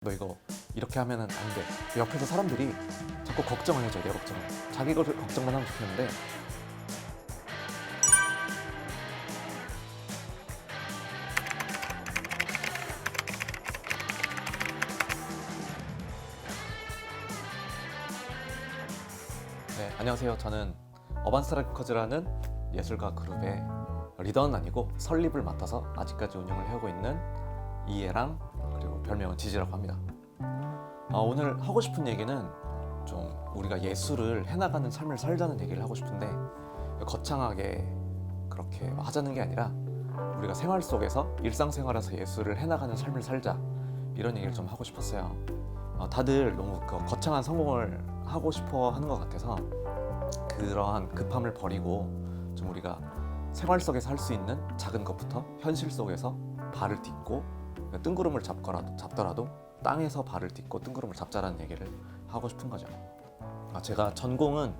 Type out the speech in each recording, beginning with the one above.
너 이거 이렇게 하면은 안 돼. 옆에서 사람들이 자꾸 걱정을 해줘요. 내 걱정을. 자기 걸 걱정만 하면 좋겠는데 네, 안녕하세요. 저는 어반스트라이커즈라는 예술가 그룹의 리더는 아니고 설립을 맡아서 아직까지 운영을 해오고 있는 이해랑 그리고 별명은 지지라고 합니다. 오늘 하고 싶은 얘기는 좀 우리가 예술을 해나가는 삶을 살자는 얘기를 하고 싶은데 거창하게 그렇게 하자는 게 아니라 우리가 생활 속에서 일상생활에서 예술을 해나가는 삶을 살자 이런 얘기를 좀 하고 싶었어요. 다들 너무 거창한 성공을 하고 싶어 하는 것 같아서 그러한 급함을 버리고 좀 우리가 생활 속에서 할 수 있는 작은 것부터 현실 속에서 발을 딛고 뜬구름을 잡더라도 땅에서 발을 딛고 뜬구름을 잡자라는 얘기를 하고 싶은 거죠. 제가 전공은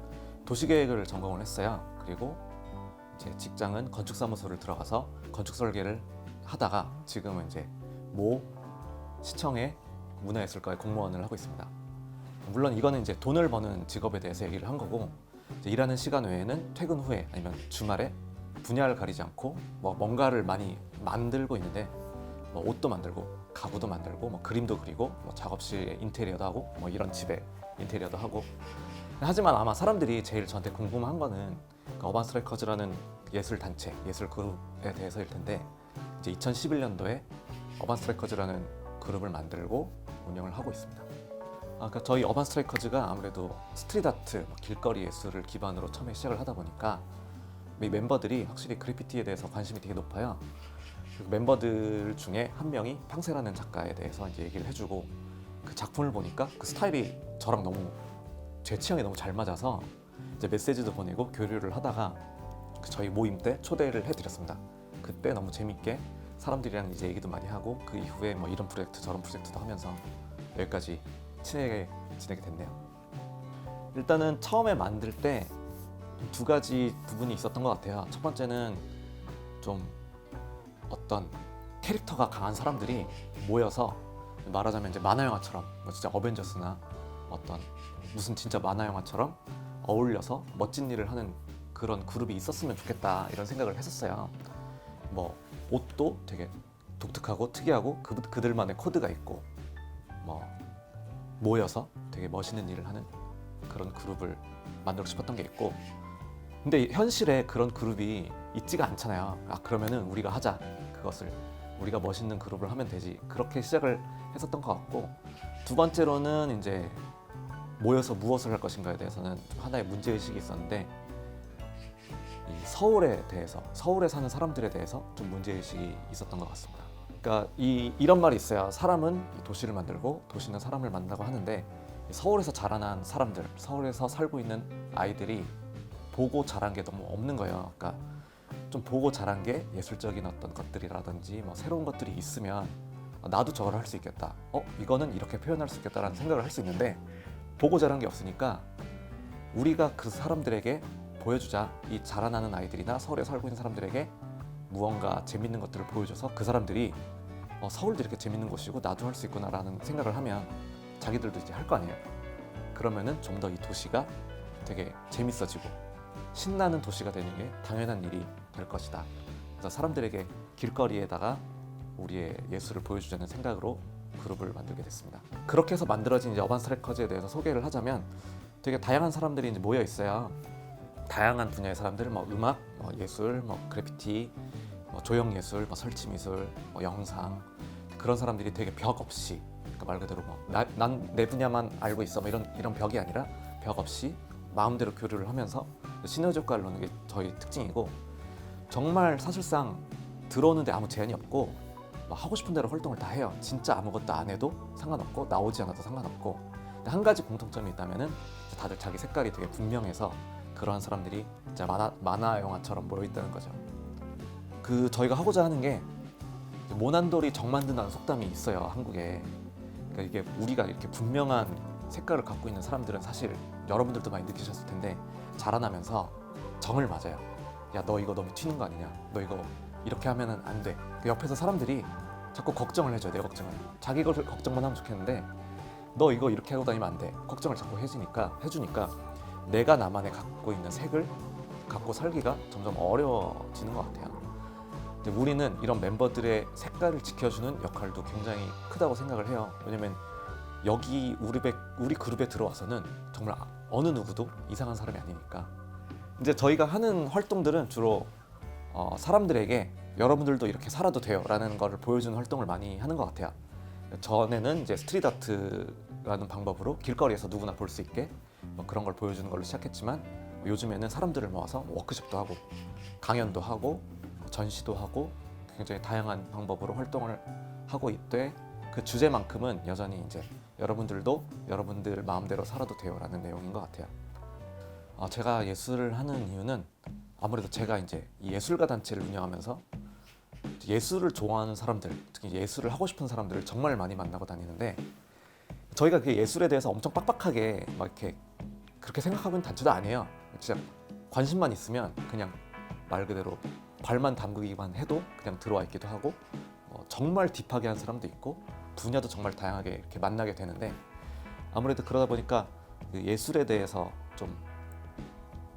도시계획을 전공을 했어요. 그리고 제 직장은 건축사무소를 들어가서 건축 설계를 하다가 지금은 이제 모 시청의 문화예술과의 공무원을 하고 있습니다. 물론 이거는 이제 돈을 버는 직업에 대해서 얘기를 한 거고, 이제 일하는 시간 외에는 퇴근 후에 아니면 주말에 분야를 가리지 않고 뭔가를 많이 만들고 있는데 옷도 만들고 가구도 만들고 그림도 그리고 작업실 인테리어도 하고 이런 집에 인테리어도 하고. 하지만 아마 사람들이 제일 저한테 궁금한 거는 어반스트라이커즈라는 예술 단체, 예술 그룹에 대해서일 텐데, 이제 2011년도에 어반스트라이커즈라는 그룹을 만들고 운영을 하고 있습니다. 그러니까 저희 어반스트라이커즈가 아무래도 스트릿 아트, 길거리 예술을 기반으로 처음에 시작을 하다 보니까 이 멤버들이 확실히 그래피티에 대해서 관심이 되게 높아요. 멤버들 중에 한 명이 팡세라는 작가에 대해서 이제 얘기를 해주고, 그 작품을 보니까 그 스타일이 저랑 너무 제 취향에 너무 잘 맞아서 이제 메시지도 보내고 교류를 하다가 저희 모임 때 초대를 해드렸습니다. 그때 너무 재밌게 사람들이랑 이제 얘기도 많이 하고, 그 이후에 이런 프로젝트 저런 프로젝트도 하면서 여기까지 친하게 지내게 됐네요. 일단은 처음에 만들 때 두 가지 부분이 있었던 것 같아요. 첫 번째는 좀 어떤 캐릭터가 강한 사람들이 모여서, 말하자면 이제 만화 영화처럼 진짜 어벤져스나 어떤 무슨 진짜 만화 영화처럼 어울려서 멋진 일을 하는 그런 그룹이 있었으면 좋겠다 이런 생각을 했었어요. 옷도 되게 독특하고 특이하고 그들만의 코드가 있고 모여서 되게 멋있는 일을 하는 그런 그룹을 만들고 싶었던 게 있고, 근데 현실에 그런 그룹이 있지가 않잖아요. 그러면은 우리가 하자. 그것을 우리가 멋있는 그룹을 하면 되지. 그렇게 시작을 했었던 것 같고, 두 번째로는 이제 모여서 무엇을 할 것인가에 대해서는 좀 하나의 문제의식이 있었는데, 이 서울에 대해서, 서울에 사는 사람들에 대해서 좀 문제의식이 있었던 것 같습니다. 그러니까 이런 말이 있어요. 사람은 도시를 만들고 도시는 사람을 만든다고 하는데, 서울에서 자라난 사람들, 서울에서 살고 있는 아이들이 보고 자란 게 너무 없는 거예요. 그러니까 좀 보고 자란 게 예술적인 어떤 것들이라든지 새로운 것들이 있으면 나도 저걸 할 수 있겠다. 이거는 이렇게 표현할 수 있겠다라는 생각을 할 수 있는데, 보고 자란 게 없으니까 우리가 그 사람들에게 보여주자. 이 자라나는 아이들이나 서울에 살고 있는 사람들에게 무언가 재밌는 것들을 보여줘서 그 사람들이 서울도 이렇게 재밌는 곳이고 나도 할 수 있구나라는 생각을 하면 자기들도 이제 할 거 아니에요. 그러면은 좀 더 이 도시가 되게 재밌어지고 신나는 도시가 되는 게 당연한 일이 될 것이다. 그래서 사람들에게 길거리에다가 우리의 예술을 보여주자는 생각으로 그룹을 만들게 됐습니다. 그렇게 해서 만들어진 이제 어반스트라이커즈에 대해서 소개를 하자면, 되게 다양한 사람들이 이제 모여 있어요. 다양한 분야의 사람들, 음악, 예술, 그래피티, 조형 예술, 설치 미술, 영상, 그런 사람들이 되게 벽 없이, 그러니까 말 그대로 난 내 분야만 알고 있어 이런 벽이 아니라 벽 없이 마음대로 교류를 하면서 시너지 효과를 넣는 게 저희 특징이고, 정말 사실상 들어오는데 아무 제한이 없고 하고 싶은 대로 활동을 다 해요. 진짜 아무것도 안 해도 상관없고 나오지 않아도 상관없고. 근데 한 가지 공통점이 있다면은 다들 자기 색깔이 되게 분명해서 그러한 사람들이 진짜 만화 영화처럼 모여 있다는 거죠. 저희가 하고자 하는 게, 모난돌이 정 만든다는 속담이 있어요, 한국에. 그러니까 이게 우리가 이렇게 분명한 색깔을 갖고 있는 사람들은 사실 여러분들도 많이 느끼셨을 텐데 자라나면서 정을 맞아요. 야, 너 이거 너무 튀는 거 아니냐? 너 이거 이렇게 하면은 안 돼. 옆에서 사람들이 자꾸 걱정을 해줘요. 내 걱정을. 자기 걸 걱정만 하면 좋겠는데 너 이거 이렇게 하고 다니면 안 돼. 걱정을 자꾸 해주니까 내가 나만의 갖고 있는 색을 갖고 살기가 점점 어려워지는 것 같아요. 근데 우리는 이런 멤버들의 색깔을 지켜주는 역할도 굉장히 크다고 생각을 해요. 왜냐면 여기 우리 그룹에 들어와서는 정말 어느 누구도 이상한 사람이 아니니까. 이제 저희가 하는 활동들은 주로 사람들에게 여러분들도 이렇게 살아도 돼요 라는 거를 보여주는 활동을 많이 하는 것 같아요. 전에는 이제 스트릿 아트라는 방법으로 길거리에서 누구나 볼 수 있게 그런 걸 보여주는 걸로 시작했지만 요즘에는 사람들을 모아서 워크숍도 하고 강연도 하고 전시도 하고 굉장히 다양한 방법으로 활동을 하고 있대. 그 주제만큼은 여전히 이제 여러분들도 여러분들 마음대로 살아도 돼요라는 내용인 것 같아요. 제가 예술을 하는 이유는 아무래도 제가 이제 이 예술가 단체를 운영하면서 예술을 좋아하는 사람들, 특히 예술을 하고 싶은 사람들을 정말 많이 만나고 다니는데 저희가 그 예술에 대해서 엄청 빡빡하게 막 이렇게 그렇게 생각하고 있는 단체도 아니에요. 진짜 관심만 있으면 그냥 말 그대로 발만 담그기만 해도 그냥 들어와 있기도 하고 정말 딥하게 한 사람도 있고 분야도 정말 다양하게 이렇게 만나게 되는데 아무래도 그러다 보니까 그 예술에 대해서 좀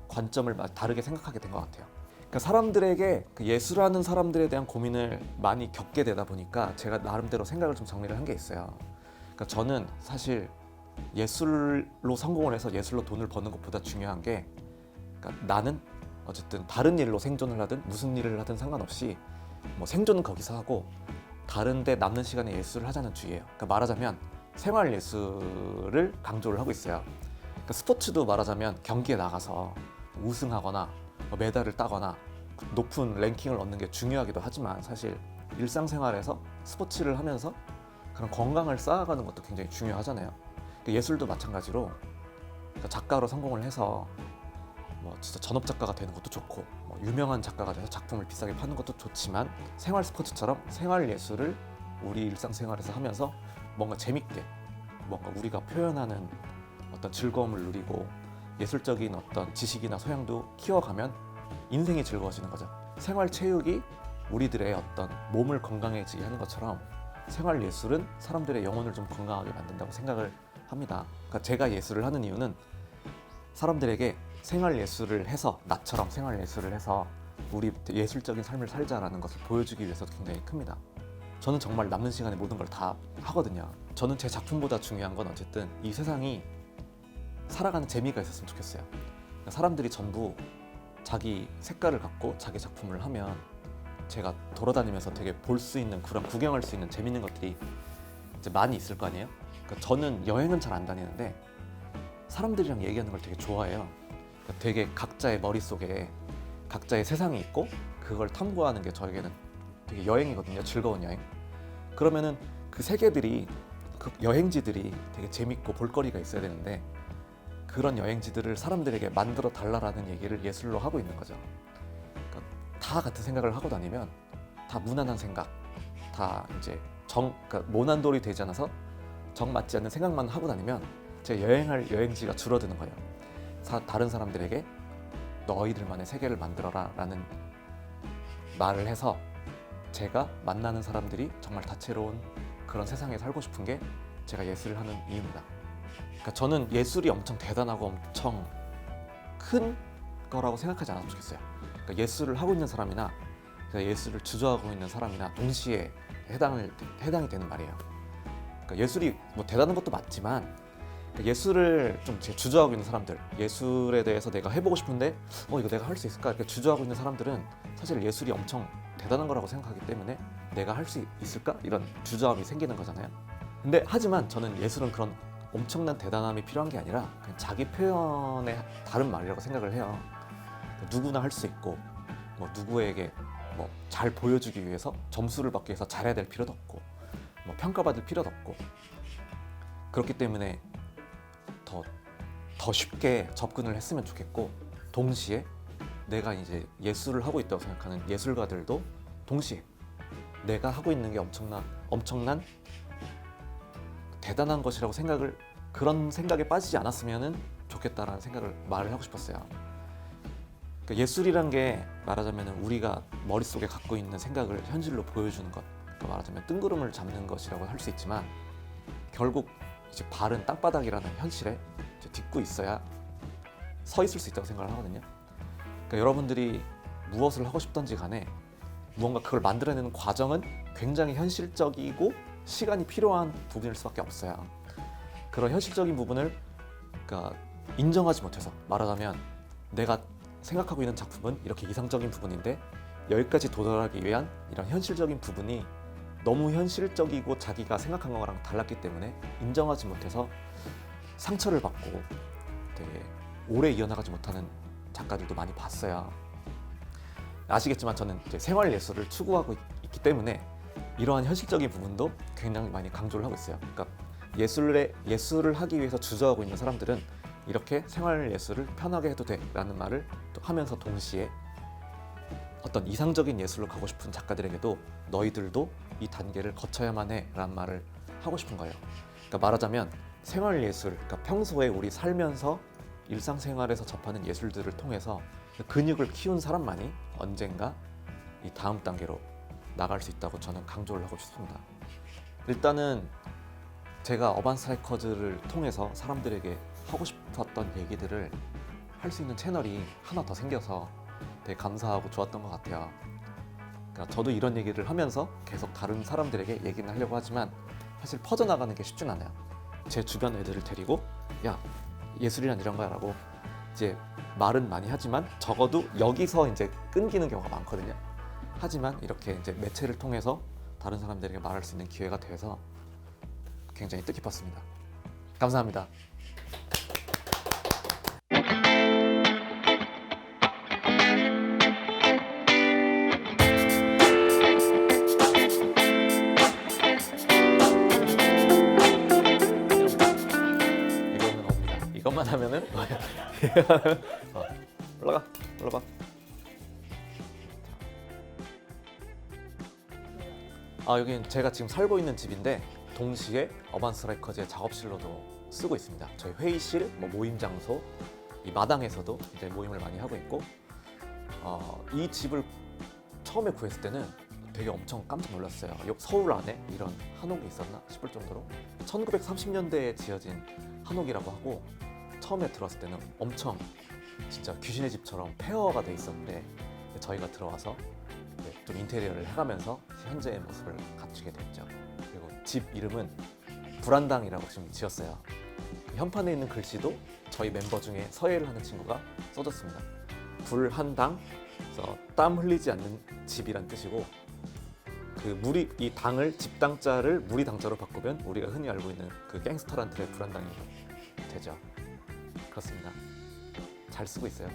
관점을 다르게 생각하게 된 것 같아요. 그러니까 사람들에게 그 예술하는 사람들에 대한 고민을 많이 겪게 되다 보니까 제가 나름대로 생각을 좀 정리를 한 게 있어요. 그러니까 저는 사실 예술로 성공을 해서 예술로 돈을 버는 것보다 중요한 게 그러니까 나는 어쨌든 다른 일로 생존을 하든 무슨 일을 하든 상관없이 뭐 생존은 거기서 하고 다른데 남는 시간에 예술을 하자는 주의예요. 그러니까 말하자면 생활 예술을 강조를 하고 있어요. 그러니까 스포츠도 말하자면 경기에 나가서 우승하거나 메달을 따거나 높은 랭킹을 얻는 게 중요하기도 하지만 사실 일상생활에서 스포츠를 하면서 그런 건강을 쌓아가는 것도 굉장히 중요하잖아요. 그러니까 예술도 마찬가지로 그러니까 작가로 성공을 해서 뭐 진짜 전업 작가가 되는 것도 좋고 뭐 유명한 작가가 돼서 작품을 비싸게 파는 것도 좋지만 생활 스포츠처럼 생활 예술을 우리 일상생활에서 하면서 뭔가 재밌게 뭔가 우리가 표현하는 어떤 즐거움을 누리고 예술적인 어떤 지식이나 소양도 키워가면 인생이 즐거워지는 거죠. 생활 체육이 우리들의 어떤 몸을 건강해지게 하는 것처럼 생활 예술은 사람들의 영혼을 좀 건강하게 만든다고 생각을 합니다. 그러니까 제가 예술을 하는 이유는 사람들에게 생활 예술을 해서 나처럼 생활 예술을 해서 우리 예술적인 삶을 살자라는 것을 보여주기 위해서 굉장히 큽니다. 저는 정말 남는 시간에 모든 걸 다 하거든요. 저는 제 작품보다 중요한 건 어쨌든 이 세상이 살아가는 재미가 있었으면 좋겠어요. 그러니까 사람들이 전부 자기 색깔을 갖고 자기 작품을 하면 제가 돌아다니면서 되게 볼 수 있는 그런 구경할 수 있는 재밌는 것들이 이제 많이 있을 거 아니에요. 그러니까 저는 여행은 잘 안 다니는데 사람들이랑 얘기하는 걸 되게 좋아해요. 그러니까 되게 각자의 머릿속에 각자의 세상이 있고 그걸 탐구하는 게 저에게는 되게 여행이거든요. 즐거운 여행. 그러면은 그 세계들이 그 여행지들이 되게 재밌고 볼거리가 있어야 되는데 그런 여행지들을 사람들에게 만들어 달라라는 얘기를 예술로 하고 있는 거죠. 그러니까 다 같은 생각을 하고 다니면 다 무난한 생각, 다 이제 그러니까 모난돌이 되지 않아서 정 맞지 않는 생각만 하고 다니면 제 여행할 여행지가 줄어드는 거예요. 다른 사람들에게 너희들만의 세계를 만들어라라는 말을 해서 제가 만나는 사람들이 정말 다채로운 그런 세상에 살고 싶은 게 제가 예술을 하는 이유입니다. 그러니까 저는 예술이 엄청 대단하고 엄청 큰 거라고 생각하지 않았으면 좋겠어요. 그러니까 예술을 하고 있는 사람이나 예술을 주저하고 있는 사람이나 동시에 해당이 되는 말이에요. 그러니까 예술이 뭐 대단한 것도 맞지만 그러니까 예술을 좀 주저하고 있는 사람들, 예술에 대해서 내가 해보고 싶은데 이거 내가 할 수 있을까 이렇게 주저하고 있는 사람들은 사실 예술이 엄청 대단한 거라고 생각하기 때문에 내가 할 수 있을까 이런 주저함이 생기는 거잖아요. 근데 하지만 저는 예술은 그런 엄청난 대단함이 필요한 게 아니라 그냥 자기 표현의 다른 말이라고 생각을 해요. 누구나 할 수 있고 뭐 누구에게 뭐 잘 보여주기 위해서 점수를 받기 위해서 잘해야 될 필요도 없고 뭐 평가받을 필요도 없고 그렇기 때문에 더 쉽게 접근을 했으면 좋겠고 동시에 내가 이제 예술을 하고 있다고 생각하는 예술가들도 동시에 내가 하고 있는 게 엄청난 대단한 것이라고 그런 생각에 빠지지 않았으면 좋겠다라는 말을 하고 싶었어요. 그러니까 예술이란 게 말하자면 우리가 머릿속에 갖고 있는 생각을 현실로 보여주는 것. 말하자면 뜬구름을 잡는 것이라고 할 수 있지만 결국 이제 발은 땅바닥이라는 현실에 이제 딛고 있어야 서 있을 수 있다고 생각을 하거든요. 그러니까 여러분들이 무엇을 하고 싶던지 간에 무언가 그걸 만들어내는 과정은 굉장히 현실적이고 시간이 필요한 부분일 수밖에 없어요. 그런 현실적인 부분을 그러니까 인정하지 못해서 말하자면 내가 생각하고 있는 작품은 이렇게 이상적인 부분인데 여기까지 도달하기 위한 이런 현실적인 부분이 너무 현실적이고 자기가 생각한 거랑 달랐기 때문에 인정하지 못해서 상처를 받고 되게 오래 이어나가지 못하는 작가들도 많이 봤어요. 아시겠지만 저는 이제 생활 예술을 추구하고 있기 때문에 이러한 현실적인 부분도 굉장히 많이 강조를 하고 있어요. 그러니까 예술을 하기 위해서 주저하고 있는 사람들은 이렇게 생활 예술을 편하게 해도 돼라는 말을 또 하면서 동시에 어떤 이상적인 예술로 가고 싶은 작가들에게도 너희들도 이 단계를 거쳐야만 해라는 말을 하고 싶은 거예요. 그러니까 말하자면 생활 예술, 그러니까 평소에 우리 살면서 일상생활에서 접하는 예술들을 통해서 근육을 키운 사람만이 언젠가 이 다음 단계로 나갈 수 있다고 저는 강조를 하고 싶습니다. 일단은 제가 어반 스트라이커즈를 통해서 사람들에게 하고 싶었던 얘기들을 할 수 있는 채널이 하나 더 생겨서 되게 감사하고 좋았던 것 같아요. 그러니까 저도 이런 얘기를 하면서 계속 다른 사람들에게 얘기는 하려고 하지만 사실 퍼져나가는 게 쉽진 않아요. 제 주변 애들을 데리고 야 예술이란 이런 거야 라고 이제 말은 많이 하지만 적어도 여기서 이제 끊기는 경우가 많거든요. 하지만 이렇게 이제 매체를 통해서 다른 사람들에게 말할 수 있는 기회가 돼서 굉장히 뜻깊었습니다. 감사합니다. 이거는 없니다. 이것만 하면은 올라가. 여긴 제가 지금 살고 있는 집인데 동시에 어반 스트라이커즈의 작업실로도 쓰고 있습니다. 저희 회의실, 모임 장소, 이 마당에서도 이제 모임을 많이 하고 있고 이 집을 처음에 구했을 때는 되게 엄청 깜짝 놀랐어요. 서울 안에 이런 한옥이 있었나 싶을 정도로 1930년대에 지어진 한옥이라고 하고 처음에 들어왔을 때는 엄청 진짜 귀신의 집처럼 폐허가 돼 있었는데 저희가 들어와서 좀 인테리어를 해가면서 현재의 모습을 갖추게 됐죠. 그리고 집 이름은 불한당이라고 지금 지었어요. 그 현판에 있는 글씨도 저희 멤버 중에 서예를 하는 친구가 써줬습니다. 불한당, 그래서 땀 흘리지 않는 집이란 뜻이고 그 이 당을 집당자를 무리당자로 바꾸면 우리가 흔히 알고 있는 그 갱스터란 틀의 불한당이 되죠. 그렇습니다. 잘 쓰고 있어요.